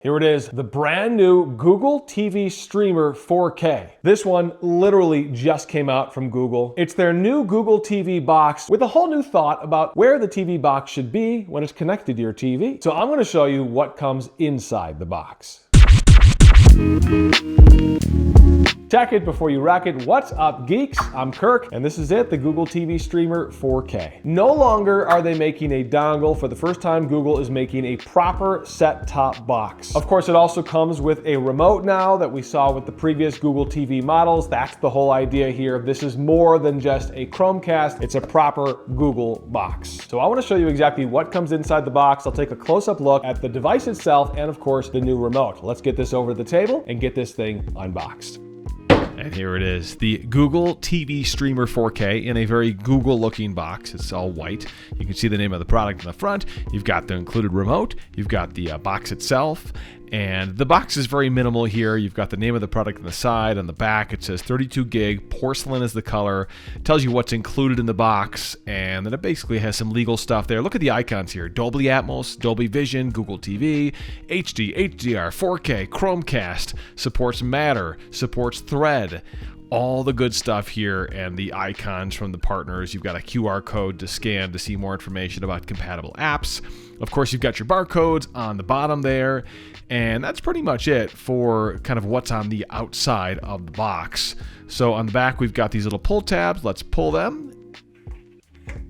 Here it is, the brand new Google TV Streamer 4K. This one literally just came out from Google. It's their new Google TV box with a whole new thought about where the TV box should be when it's connected to your TV. So I'm going to show you what comes inside the box. Check it before you wreck it. What's up, geeks? I'm Kirk, and this is it, the Google TV Streamer 4K. No longer are they making a dongle. For the first time, Google is making a proper set-top box. Of course, it also comes with a remote now that we saw with the previous Google TV models. That's the whole idea here. This is more than just a Chromecast. It's a proper Google box. So I want to show you exactly what comes inside the box. I'll take a close-up look at the device itself and, of course, the new remote. Let's get this over the table and get this thing unboxed. And here it is, the Google TV Streamer 4K in a very Google-looking box. It's all white. You can see the name of the product in the front. You've got the included remote. You've got the box itself. And the box is very minimal here. You've got the name of the product on the side. On the back, it says 32 gig, porcelain is the color. It tells you what's included in the box, and then it basically has some legal stuff there. Look at the icons here. Dolby Atmos, Dolby Vision, Google TV, HD, HDR, 4K, Chromecast, supports Matter, supports Thread. All the good stuff here, and the icons from the partners. You've got a QR code to scan to see more information about compatible apps. Of course, you've got your barcodes on the bottom there, and that's pretty much it for kind of what's on the outside of the box. So on the back, we've got these little pull tabs. Let's pull them.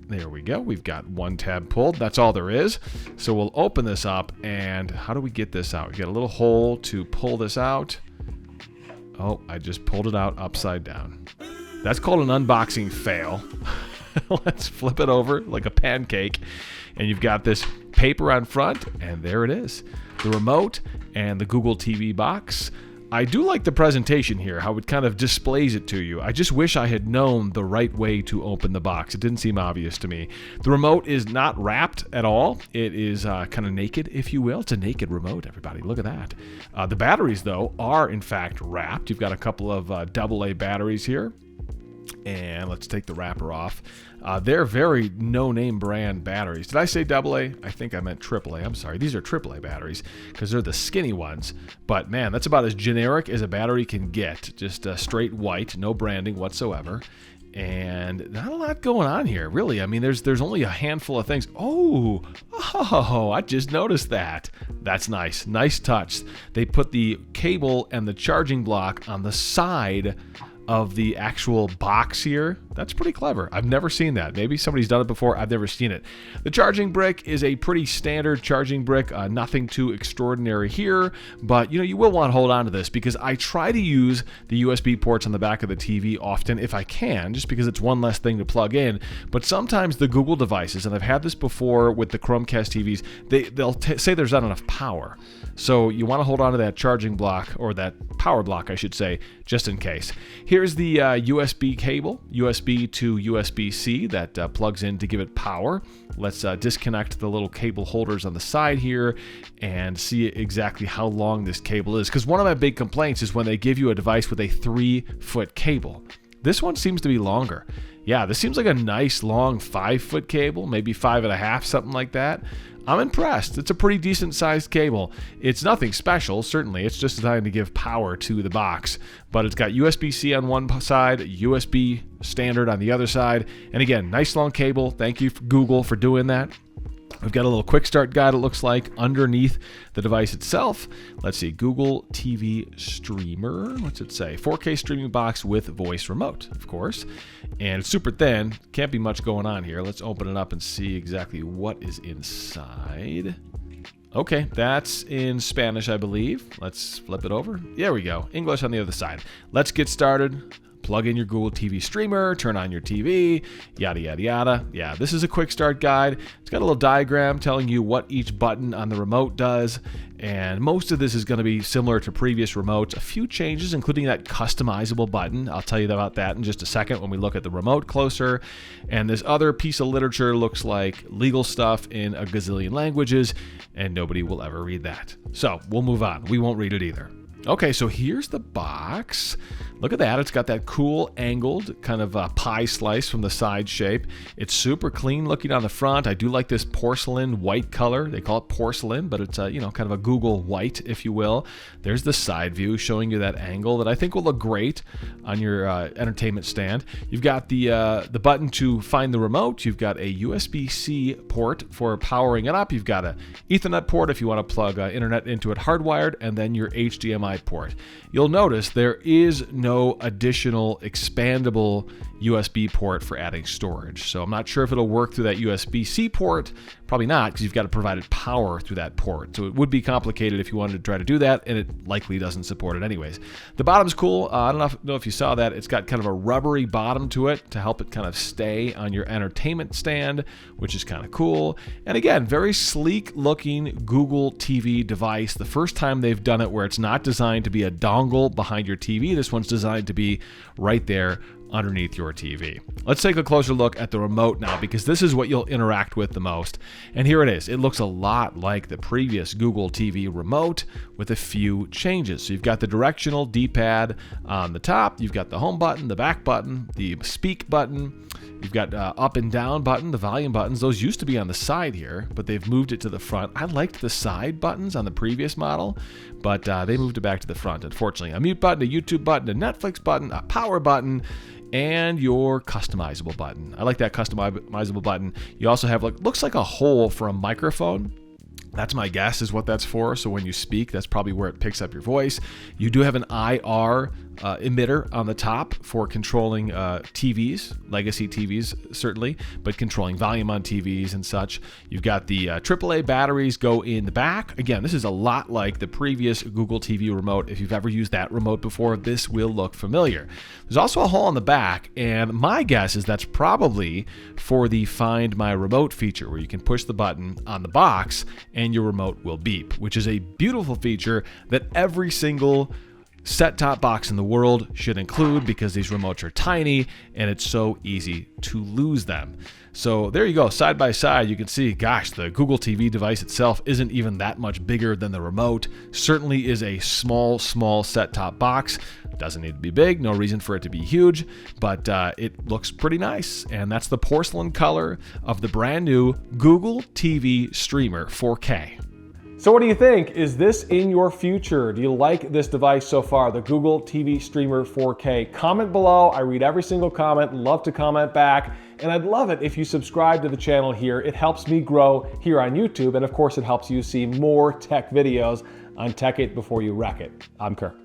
There we go. We've got one tab pulled. That's all there is. So we'll open this up, and how do we get this out? We got a little hole to pull this out. Oh, I just pulled it out upside down. That's called an unboxing fail. Let's flip it over like a pancake. And you've got this paper on front, and there it is. The remote and the Google TV box. I do like the presentation here, how it kind of displays it to you. I just wish I had known the right way to open the box. It didn't seem obvious to me. The remote is not wrapped at all. It is kind of naked, if you will. It's a naked remote, everybody. Look at that. The batteries, though, are in fact wrapped. You've got a couple of AA batteries here. And let's take the wrapper off. They're very no-name brand batteries. Did I say AA? I think I meant AAA. I'm sorry. These are AAA batteries because they're the skinny ones. But man, that's about as generic as a battery can get. Just straight white, no branding whatsoever. And not a lot going on here, really. I mean, there's only a handful of things. Oh, I just noticed that. That's nice. Nice touch. They put the cable and the charging block on the side of the actual box here. That's pretty clever. I've never seen that. Maybe somebody's done it before. I've never seen it. The charging brick is a pretty standard charging brick. Nothing too extraordinary here, but you will want to hold on to this because I try to use the USB ports on the back of the TV often if I can, just because it's one less thing to plug in. But sometimes the Google devices, and I've had this before with the Chromecast TVs, they'll say there's not enough power. So you want to hold on to that charging block, or that power block, I should say, just in case. Here's the USB cable, USB to USB-C that plugs in to give it power. Let's disconnect the little cable holders on the side here and see exactly how long this cable is. Because one of my big complaints is when they give you a device with a 3-foot cable. This one seems to be longer. Yeah, this seems like a nice long 5-foot cable, maybe 5.5, something like that. I'm impressed. It's a pretty decent sized cable. It's nothing special, certainly. It's just designed to give power to the box. But it's got USB-C on one side, USB standard on the other side. And again, nice long cable. Thank you, Google, for doing that. We've got a little quick start guide, it looks like, underneath the device itself. Let's see, Google TV Streamer. What's it say? 4K streaming box with voice remote, of course. And it's super thin. Can't be much going on here. Let's open it up and see exactly what is inside. Okay, that's in Spanish, I believe. Let's flip it over. There we go. English on the other side. Let's get started. Plug in your Google TV streamer, turn on your TV, yada, yada, yada. Yeah, this is a quick start guide. It's got a little diagram telling you what each button on the remote does. And most of this is going to be similar to previous remotes. A few changes, including that customizable button. I'll tell you about that in just a second when we look at the remote closer. And this other piece of literature looks like legal stuff in a gazillion languages, and nobody will ever read that. So we'll move on. We won't read it either. Okay, so here's the box. Look at that. It's got that cool angled kind of pie slice from the side shape. It's super clean looking on the front. I do like this porcelain white color. They call it porcelain, but it's kind of a Google white, if you will. There's the side view showing you that angle that I think will look great on your entertainment stand. You've got the button to find the remote. You've got a USB-C port for powering it up. You've got an Ethernet port if you want to plug internet into it hardwired, and then your HDMI port. You'll notice there is no additional expandable USB port for adding storage. So I'm not sure if it'll work through that USB-C port. Probably not, because you've got to provide power through that port. So it would be complicated if you wanted to try to do that, and it likely doesn't support it anyways. The bottom's cool. I don't know if you saw that. It's got kind of a rubbery bottom to it to help it kind of stay on your entertainment stand, which is kind of cool. And again, very sleek looking Google TV device. The first time they've done it where it's not designed to be a dongle behind your TV. This one's designed to be right there underneath your TV. Let's take a closer look at the remote now, because this is what you'll interact with the most. And here it is. It looks a lot like the previous Google TV remote with a few changes. So you've got the directional D-pad on the top, you've got the home button, the back button, the speak button, you've got up and down button, the volume buttons. Those used to be on the side here, but they've moved it to the front. I liked the side buttons on the previous model, but they moved it back to the front, unfortunately. A mute button, a YouTube button, a Netflix button, a power button, and your customizable button. I like that customizable button. You also have looks like a hole for a microphone. That's my guess is what that's for. So when you speak, that's probably where it picks up your voice. You do have an IR emitter on the top for controlling TVs, legacy TVs certainly, but controlling volume on TVs and such. You've got the AAA batteries go in the back. Again, this is a lot like the previous Google TV remote. If you've ever used that remote before, this will look familiar. There's also a hole in the back, and my guess is that's probably for the Find My Remote feature, where you can push the button on the box and your remote will beep, which is a beautiful feature that every single set-top box in the world should include, because these remotes are tiny and it's so easy to lose them. So there you go, side by side you can see, gosh, the Google TV device itself isn't even that much bigger than the remote. Certainly is a small set-top box. Doesn't need to be big, no reason for it to be huge, but it looks pretty nice. And that's the porcelain color of the brand new Google TV Streamer 4K. So what do you think? Is this in your future? Do you like this device so far, the Google TV Streamer 4K? Comment below. I read every single comment, love to comment back. And I'd love it if you subscribe to the channel here. It helps me grow here on YouTube. And of course, it helps you see more tech videos on Tech It Before You Wreck It. I'm Kirk.